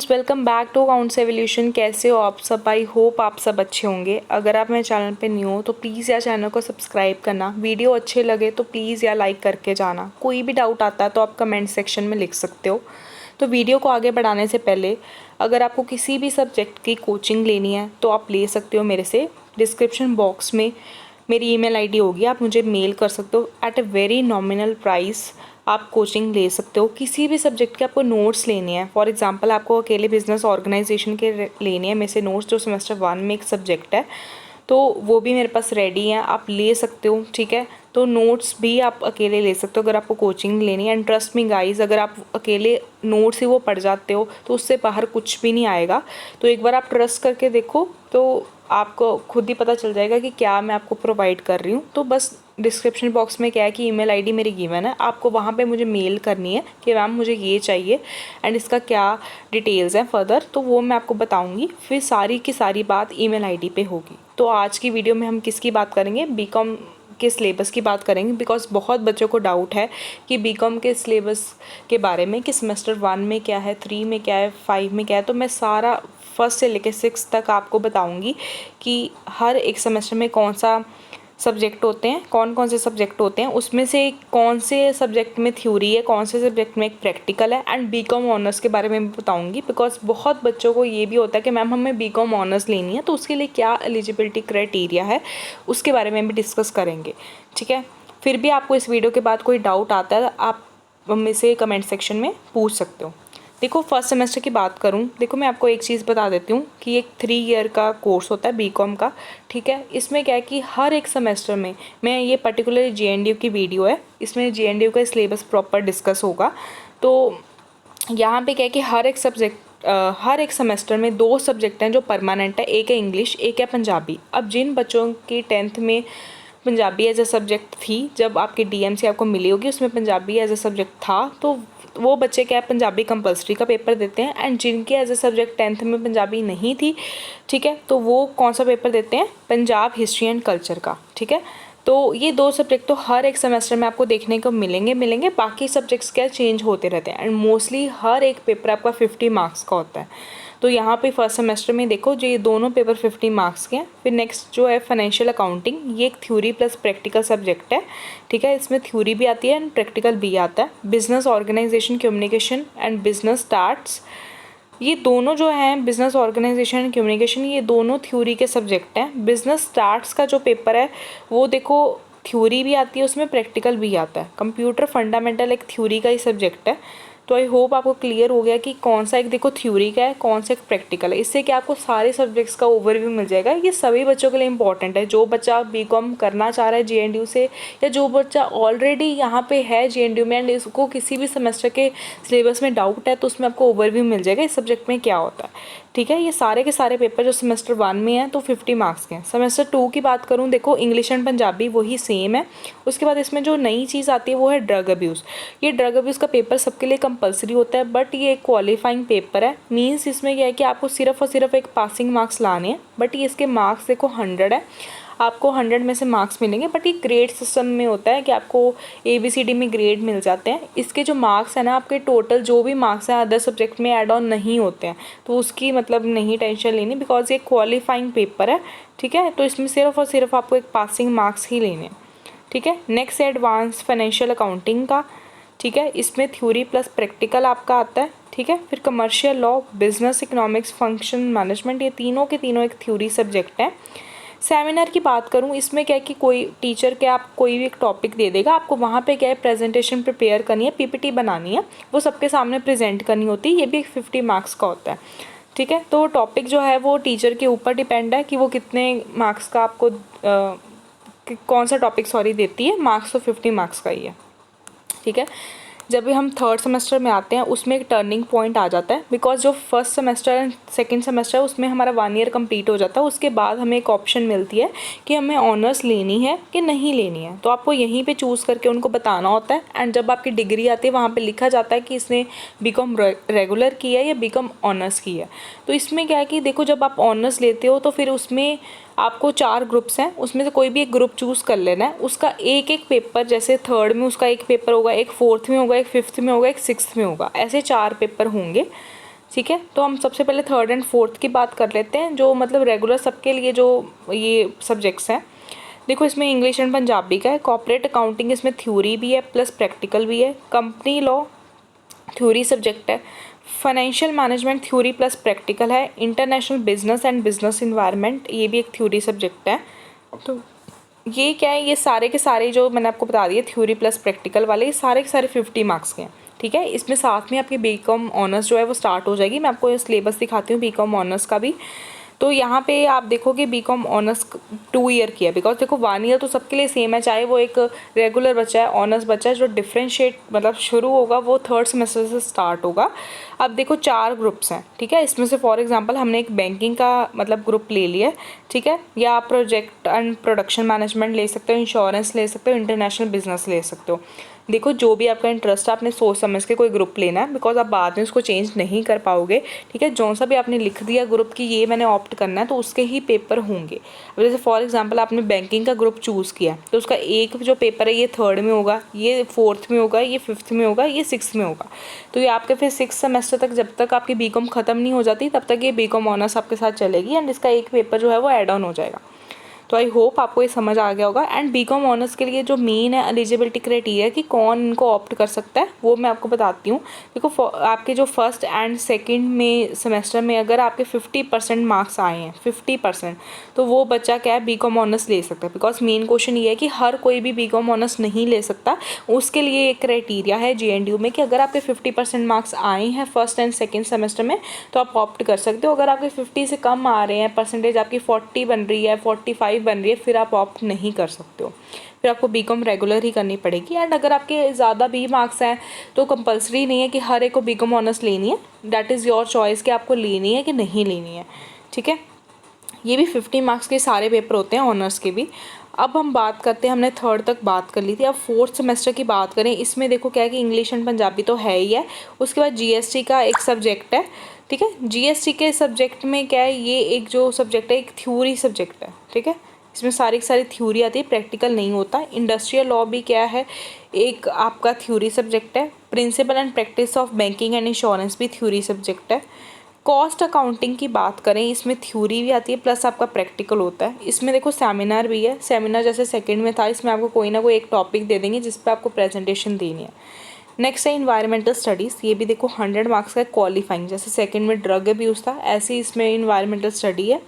Welcome back to accounts evolution. कैसे हो आप सब? आई होप आप सब अच्छे होंगे। अगर आप मेरे चैनल पे न्यू हो तो प्लीज़ यार चैनल को सब्सक्राइब करना। वीडियो अच्छे लगे तो प्लीज़ यार लाइक करके जाना। कोई भी डाउट आता है तो आप कमेंट सेक्शन में लिख सकते हो। तो वीडियो को आगे बढ़ाने से पहले अगर आपको किसी भी सब्जेक्ट की कोचिंग लेनी है तो आप ले सकते हो मेरे से। डिस्क्रिप्शन बॉक्स में मेरी ईमेल आईडी होगी, आप मुझे मेल कर सकते हो। At a very nominal price आप कोचिंग ले सकते हो। किसी भी सब्जेक्ट के आपको नोट्स लेने हैं, फॉर एग्जांपल आपको अकेले बिजनेस ऑर्गेनाइजेशन के लेने हैं मेरे से नोट्स, जो सेमेस्टर 1 में एक सब्जेक्ट है, तो वो भी मेरे पास रेडी हैं, आप ले सकते हो। ठीक है, तो नोट्स भी आप अकेले ले सकते हो अगर आपको कोचिंग लेनी है। एंड ट्रस्ट मी गाइस, अगर आप अकेले नोट्स ही वो पढ़ जाते हो तो उससे बाहर कुछ भी नहीं आएगा। तो एक बार आप ट्रस्ट करके देखो तो आपको खुद ही पता चल जाएगा कि क्या मैं आपको प्रोवाइड कर रही हूँ। तो बस डिस्क्रिप्शन बॉक्स में क्या है कि ईमेल आईडी मेरी गिवन है, आपको वहाँ पे मुझे मेल करनी है कि मैम मुझे ये चाहिए एंड इसका क्या डिटेल्स हैं फर्दर, तो वो मैं आपको बताऊँगी। फिर सारी की सारी बात ईमेल आईडी पे होगी। तो आज की वीडियो में हम किसकी बात करेंगे? बीकॉम के सिलेबस की बात करेंगे, बिकॉज बहुत बच्चों को डाउट है कि बीकॉम के सिलेबस के बारे में कि सेमेस्टर 1 में क्या है, 3 में क्या है, 5 में क्या है। तो मैं सारा फर्स्ट से लेकर 6 तक आपको बताऊंगी कि हर एक सेमेस्टर में कौन सा सब्जेक्ट होते हैं, कौन कौन से सब्जेक्ट होते हैं, उसमें से कौन से सब्जेक्ट में थ्योरी है, कौन से सब्जेक्ट में एक प्रैक्टिकल है। एंड बीकॉम ऑनर्स के बारे में भी बताऊंगी, बिकॉज बहुत बच्चों को ये भी होता है कि मैम हमें बीकॉम ऑनर्स लेनी है तो उसके लिए क्या एलिजिबिलिटी क्राइटेरिया है, उसके बारे में भी डिस्कस करेंगे। ठीक है, फिर भी आपको इस वीडियो के बाद कोई डाउट आता है आप मुझसे से कमेंट सेक्शन में पूछ सकते हो। देखो, फर्स्ट सेमेस्टर की बात करूं, देखो मैं आपको एक चीज़ बता देती हूँ कि एक 3 ईयर का कोर्स होता है बीकॉम का। ठीक है, इसमें क्या है कि हर एक सेमेस्टर में, मैं ये पर्टिकुलर JNDU की वीडियो है, इसमें JNDU का सिलेबस प्रॉपर डिस्कस होगा। तो यहाँ पे क्या है कि हर एक सेमेस्टर में 2 सब्जेक्ट हैं जो परमानेंट है, एक है इंग्लिश, एक है पंजाबी। अब जिन बच्चों की 10th में पंजाबी एज अ सब्जेक्ट थी, जब आपकी DMC आपको मिली होगी उसमें पंजाबी एज अ सब्जेक्ट था, तो वो बच्चे क्या है पंजाबी कंपलसरी का पेपर देते हैं। एंड जिनके एज अ सब्जेक्ट 10th में पंजाबी नहीं थी, ठीक है, तो वो कौन सा पेपर देते हैं? पंजाब हिस्ट्री एंड कल्चर का। ठीक है, तो ये 2 सब्जेक्ट तो हर एक सेमेस्टर में आपको देखने को मिलेंगे। बाकी सब्जेक्ट्स क्या चेंज होते रहते हैं एंड मोस्टली हर एक पेपर आपका 50 मार्क्स का होता है। तो यहाँ पे फर्स्ट सेमेस्टर में देखो जो ये दोनों पेपर 50 मार्क्स के हैं। फिर नेक्स्ट जो है फाइनेंशियल अकाउंटिंग, ये एक थ्योरी प्लस प्रैक्टिकल सब्जेक्ट है। ठीक है, इसमें थ्योरी भी आती है एंड प्रैक्टिकल भी आता है। Business organisation communication and business starts, ये दोनों जो हैं बिजनेस ऑर्गेनाइजेशन एंड कम्युनिकेशन, ये दोनों थ्योरी के सब्जेक्ट हैं। बिजनेस स्टार्ट्स का जो पेपर है वो देखो थ्योरी भी आती है, उसमें प्रैक्टिकल भी आता है। कंप्यूटर फंडामेंटल एक थ्योरी का ही सब्जेक्ट है। तो आई होप आपको क्लियर हो गया कि कौन सा एक देखो थ्योरी का है, कौन सा एक प्रैक्टिकल है। इससे क्या आपको सारे सब्जेक्ट्स का ओवरव्यू मिल जाएगा। ये सभी बच्चों के लिए इंपॉर्टेंट है, जो बच्चा बीकॉम करना चाह रहा है JNDU से, या जो बच्चा ऑलरेडी यहाँ पे है JNDU में एंड इसको किसी भी सेमेस्टर के सिलेबस में डाउट है, तो उसमें आपको ओवरव्यू मिल जाएगा इस सब्जेक्ट में क्या होता है। ठीक है, ये सारे के सारे पेपर जो सेमेस्टर 1 में हैं तो 50 मार्क्स के हैं। सेमेस्टर 2 की बात करूँ, देखो इंग्लिश एंड पंजाबी वही सेम है। उसके बाद इसमें जो नई चीज़ आती है वो है ड्रग अब्यूज़। ये ड्रग अब्यूज़ का पेपर सबके लिए कंपलसरी होता है, बट ये एक क्वालिफाइंग पेपर है। मीन्स इसमें क्या है कि आपको सिर्फ और सिर्फ एक पासिंग मार्क्स लाने हैं, बट ये इसके मार्क्स देखो 100 है, आपको 100 में से मार्क्स मिलेंगे। बट ये ग्रेड सिस्टम में होता है कि आपको ABCD में ग्रेड मिल जाते हैं। इसके जो मार्क्स हैं ना, आपके टोटल जो भी मार्क्स हैं अदर सब्जेक्ट में ऐड ऑन नहीं होते हैं, तो उसकी मतलब नहीं टेंशन लेनी, बिकॉज ये क्वालिफाइंग पेपर है। ठीक है, तो इसमें सिर्फ और सिर्फ आपको एक पासिंग मार्क्स ही लेने हैं। ठीक है, नेक्स्ट एडवांस फाइनेंशियल अकाउंटिंग का। ठीक है, इसमें थ्योरी प्लस प्रैक्टिकल आपका आता है। ठीक है, फिर commercial law, business economics, function management, ये तीनों के तीनों एक थ्योरी सब्जेक्ट है। सेमिनार की बात करूँ, इसमें क्या है कि कोई टीचर क्या आप कोई भी एक टॉपिक दे देगा, आपको वहाँ पे क्या है प्रेजेंटेशन प्रिपेयर करनी है, PPT बनानी है, वो सबके सामने प्रेजेंट करनी होती है। ये भी 50 मार्क्स का होता है। ठीक है, तो टॉपिक जो है वो टीचर के ऊपर डिपेंड है कि वो कितने मार्क्स का आपको कौन सा टॉपिक देती है। मार्क्स तो 50 मार्क्स का ही है। ठीक है, जब भी हम थर्ड सेमेस्टर में आते हैं उसमें एक टर्निंग पॉइंट आ जाता है, बिकॉज जो first semester and second semester है उसमें हमारा 1 ईयर कंप्लीट हो जाता है। उसके बाद हमें एक ऑप्शन मिलती है कि हमें ऑनर्स लेनी है कि नहीं लेनी है, तो आपको यहीं पे चूज़ करके उनको बताना होता है। एंड जब आपकी डिग्री आती है वहाँ पे लिखा जाता है कि इसने बीकॉम रेगुलर की है या बीकॉम ऑनर्स की है। तो इसमें क्या है कि देखो जब आप ऑनर्स लेते हो तो फिर उसमें आपको 4 ग्रुप्स हैं, उसमें से कोई भी एक ग्रुप चूज़ कर लेना है। उसका एक एक पेपर, जैसे थर्ड में उसका एक पेपर होगा, एक फोर्थ में होगा, एक फिफ्थ में होगा, एक सिक्स्थ में होगा, ऐसे 4 पेपर होंगे। ठीक है। तो हम सबसे पहले थर्ड एंड फोर्थ की बात कर लेते हैं, जो मतलब रेगुलर सबके लिए जो ये सब्जेक्ट्स हैं। देखो इसमें इंग्लिश एंड पंजाबी का है, कॉर्पोरेट अकाउंटिंग इसमें थ्योरी भी है प्लस प्रैक्टिकल भी है, कंपनी लॉ थ्योरी सब्जेक्ट है, financial management theory plus practical है, international business and business environment ये भी एक थ्योरी सब्जेक्ट है। तो ये क्या है, ये सारे के सारे जो मैंने आपको बता दिए थ्योरी प्लस प्रैक्टिकल वाले, ये सारे के सारे 50 मार्क्स के हैं। ठीक है, इसमें साथ में आपकी बीकॉम ऑनर्स जो है वो स्टार्ट हो जाएगी। मैं आपको सिलेबस दिखाती हूँ बीकॉम ऑनर्स का भी। तो यहाँ पे आप देखोगे बीकॉम ऑनर्स 2 ईयर की है, बिकॉज देखो 1 ईयर तो सबके लिए सेम है, चाहे वो एक रेगुलर बच्चा है ऑनर्स बच्चा है। जो डिफ्रेंशिएट मतलब शुरू होगा वो थर्ड सेमेस्टर से स्टार्ट होगा। अब देखो 4 ग्रुप्स हैं, ठीक है। इसमें से फॉर एग्जांपल हमने एक बैंकिंग का मतलब ग्रुप ले लिया है, ठीक है, या आप प्रोजेक्ट एंड प्रोडक्शन मैनेजमेंट ले सकते हो, इंश्योरेंस ले सकते हो, इंटरनेशनल बिजनेस ले सकते हो। देखो जो भी आपका इंटरेस्ट है आपने सोच समझ के कोई ग्रुप लेना है, बिकॉज आप बाद में उसको चेंज नहीं कर पाओगे। ठीक है, जो सा भी आपने लिख दिया ग्रुप की ये मैंने ऑप्ट करना है तो उसके ही पेपर होंगे। अब जैसे फॉर एग्जांपल आपने बैंकिंग का ग्रुप चूज़ किया तो उसका एक जो पेपर है ये 3rd में होगा, ये 4th में होगा, ये 5th में होगा, ये 6th में होगा। तो ये आपके फिर 6th सेमेस्टर तक जब तक आपकी बीकॉम ख़त्म नहीं हो जाती तब तक ये बीकॉम ऑनर्स आपके साथ चलेगी एंड इसका एक पेपर जो है वो ऐड ऑन हो जाएगा। तो आई होप आपको ये समझ आ गया होगा। एंड बीकॉम ऑनर्स के लिए जो मेन है एलिजिबिलिटी क्राइटेरिया कि कौन इनको ऑप्ट कर सकता है वो मैं आपको बताती हूँ। देखो आपके जो फर्स्ट एंड सेकंड में सेमेस्टर में अगर आपके 50% मार्क्स आए हैं 50%, तो वो बच्चा क्या है बीकॉम ऑनर्स ले सकता है। बिकॉज मेन क्वेश्चन ये है कि हर कोई भी बीकॉम ऑनर्स नहीं ले सकता, उसके लिए एक क्राइटेरिया है JNTU में कि अगर आपके 50% मार्क्स आए हैं फर्स्ट एंड सेकेंड सेमेस्टर में तो आप ऑप्ट कर सकते हो। अगर आपके 50 से कम आ रहे हैं, परसेंटेज आपकी 40 बन रही है, 45 बन रही है, फिर आप ऑप्ट नहीं कर सकते हो, फिर आपको बीकॉम रेगुलर ही करनी पड़ेगी। एंड अगर आपके ज़्यादा भी मार्क्स हैं तो कंपलसरी नहीं है कि हर एक को बीकॉम ऑनर्स लेनी है, दैट इज़ योर चॉइस कि आपको लेनी है कि नहीं लेनी है। ठीक है, ये भी 50 मार्क्स के सारे पेपर होते हैं ऑनर्स के भी। अब हम बात करते हैं, हमने 3rd तक बात कर ली थी, अब 4th सेमेस्टर की बात करें। इसमें देखो क्या है कि इंग्लिश एंड पंजाबी तो है ही है, उसके बाद GST का एक सब्जेक्ट है। ठीक है, GST के सब्जेक्ट में क्या है, ये एक जो सब्जेक्ट है एक थ्योरी सब्जेक्ट है। ठीक है, इसमें सारी की सारी थ्योरी आती है, प्रैक्टिकल नहीं होता। इंडस्ट्रियल लॉ भी क्या है, एक आपका थ्योरी सब्जेक्ट है। Principle and practice of banking and insurance भी थ्योरी सब्जेक्ट है। कॉस्ट अकाउंटिंग की बात करें, इसमें थ्योरी भी आती है प्लस आपका प्रैक्टिकल होता है। इसमें देखो सेमिनार भी है, सेमिनार जैसे सेकंड में था, इसमें आपको कोई ना कोई एक टॉपिक दे देंगे जिस पे आपको प्रेजेंटेशन देनी है। नेक्स्ट है इन्वायरमेंटल स्टडीज़, ये भी देखो 100 मार्क्स का क्वालिफाइंग, जैसे सेकंड में ड्रग अब्यूज़ था ऐसे ही इसमें इन्वायरमेंटल स्टडी है।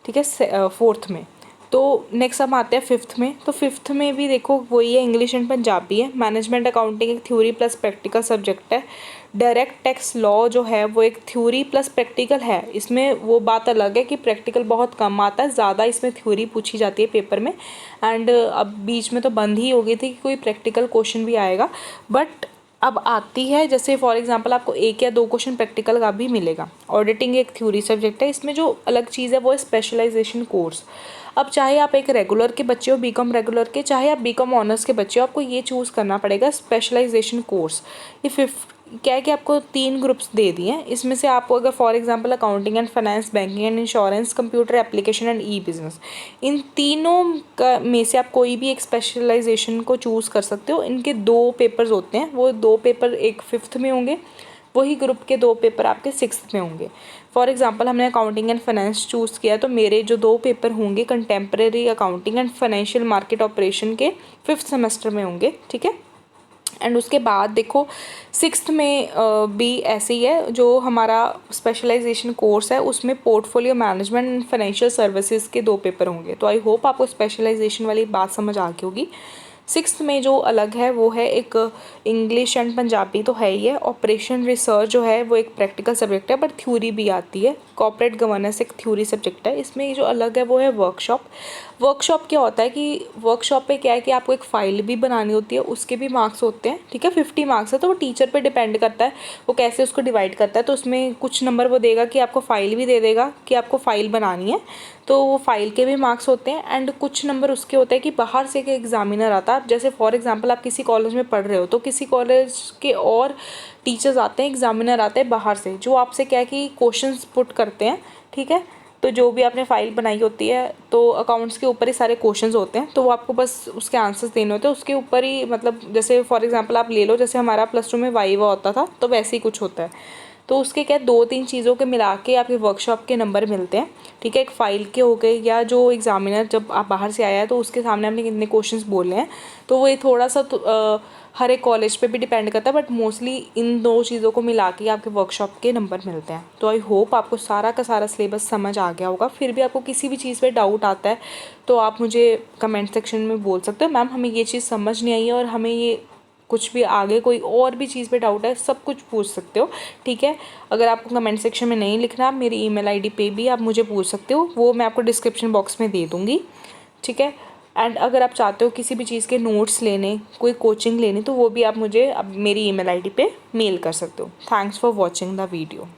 ठीक है, 4th में। तो नेक्स्ट हम आते हैं 5th में। तो 5th में भी देखो वही है, इंग्लिश एंड पंजाबी है। मैनेजमेंट अकाउंटिंग एक थ्योरी प्लस प्रैक्टिकल सब्जेक्ट है। डायरेक्ट टैक्स लॉ जो है वो एक थ्योरी प्लस प्रैक्टिकल है। इसमें वो बात अलग है कि प्रैक्टिकल बहुत कम आता है, ज़्यादा इसमें थ्योरी पूछी जाती है पेपर में। एंड अब बीच में तो बंद ही हो गई थी कि कोई प्रैक्टिकल क्वेश्चन भी आएगा, बट अब आती है। जैसे फॉर एग्जांपल आपको 1 या 2 क्वेश्चन प्रैक्टिकल का भी मिलेगा। ऑडिटिंग एक थ्योरी सब्जेक्ट है, इसमें जो अलग चीज़ है वो है स्पेशलाइजेशन कोर्स। अब चाहे आप एक रेगुलर के बच्चे हो बीकॉम रेगुलर के, चाहे आप बीकॉम ऑनर्स के बच्चे हो, आपको ये चूज़ करना पड़ेगा स्पेशलाइजेशन कोर्स। ये क्या है कि आपको 3 ग्रुप्स दे दिए हैं। इसमें से आपको अगर for example accounting and finance, banking and insurance, computer application and E business, इन तीनों का में से आप कोई भी एक स्पेशलाइजेशन को चूज़ कर सकते हो। इनके 2 पेपर्स होते हैं, वो 2 पेपर एक 5th में होंगे, वही ग्रुप के 2 पेपर आपके 6th में होंगे। फॉर एग्जांपल हमने अकाउंटिंग एंड फाइनेंस चूज़ किया तो मेरे जो 2 पेपर होंगे contemporary accounting and financial market operation के 5th सेमेस्टर में होंगे। ठीक है, एंड उसके बाद देखो 6th में भी ऐसे ही है, जो हमारा स्पेशलाइजेशन कोर्स है उसमें portfolio management and financial services के 2 पेपर होंगे। तो आई होप आपको स्पेशलाइजेशन वाली बात समझ आ गई होगी। 6th में जो अलग है वो है एक इंग्लिश एंड पंजाबी तो है ही है। ऑपरेशन रिसर्च जो है वो एक प्रैक्टिकल सब्जेक्ट है बट थ्योरी भी आती है। कॉर्पोरेट गवर्नेंस एक थ्योरी सब्जेक्ट है। इसमें जो अलग है वो है वर्कशॉप। वर्कशॉप क्या होता है कि वर्कशॉप पे क्या है कि आपको एक फ़ाइल भी बनानी होती है, उसके भी मार्क्स होते हैं। ठीक है, 50 मार्क्स है, तो वो टीचर पे डिपेंड करता है वो कैसे उसको डिवाइड करता है। तो उसमें कुछ नंबर वो देगा कि आपको फ़ाइल भी दे देगा कि आपको फ़ाइल बनानी है, तो वो फ़ाइल के भी मार्क्स होते हैं। एंड कुछ नंबर उसके होते हैं कि बाहर से एक एग्जामिनर आता है। जैसे फॉर एग्जांपल आप किसी कॉलेज में पढ़ रहे हो तो किसी कॉलेज के और टीचर्स आते हैं, एग्जामिनर आते हैं बाहर से, जो आपसे क्या है कि क्वेश्चंस पुट करते हैं। ठीक है, तो जो भी आपने फ़ाइल बनाई होती है तो अकाउंट्स के ऊपर ही सारे क्वेश्चंस होते हैं, तो वो आपको बस उसके आंसर्स देने होते हैं उसके ऊपर ही। मतलब जैसे फॉर एग्जांपल आप ले लो, जैसे हमारा +2 में वाइवा होता था तो वैसे ही कुछ होता है। तो उसके क्या 2-3 चीज़ों के मिला के आपके वर्कशॉप के नंबर मिलते हैं, ठीक है। एक फ़ाइल के हो गए, या जो एग्ज़ामिनर जब आप बाहर से आया है तो उसके सामने आपने कितने क्वेश्चंस बोले हैं, तो वो ये थोड़ा सा हर एक कॉलेज पे भी डिपेंड करता है, बट मोस्टली इन 2 चीज़ों को मिला के आपके वर्कशॉप के नंबर मिलते हैं। तो आई होप आपको सारा का सारा सिलेबस समझ आ गया होगा। फिर भी आपको किसी भी चीज़ पे डाउट आता है तो आप मुझे कमेंट सेक्शन में बोल सकते हो, मैम हमें ये चीज़ समझ नहीं आई है और हमें ये कुछ भी आगे कोई और भी चीज़ पे डाउट है, सब कुछ पूछ सकते हो, ठीक है। अगर आपको कमेंट सेक्शन में नहीं लिखना, आप मेरी ईमेल आईडी पे भी आप मुझे पूछ सकते हो, वो मैं आपको डिस्क्रिप्शन बॉक्स में दे दूँगी, ठीक है। एंड अगर आप चाहते हो किसी भी चीज़ के नोट्स लेने, कोई कोचिंग लेनी, तो वो भी आप मुझे अब मेरी ईमेल आईडी पे मेल कर सकते हो। Thanks for watching the video.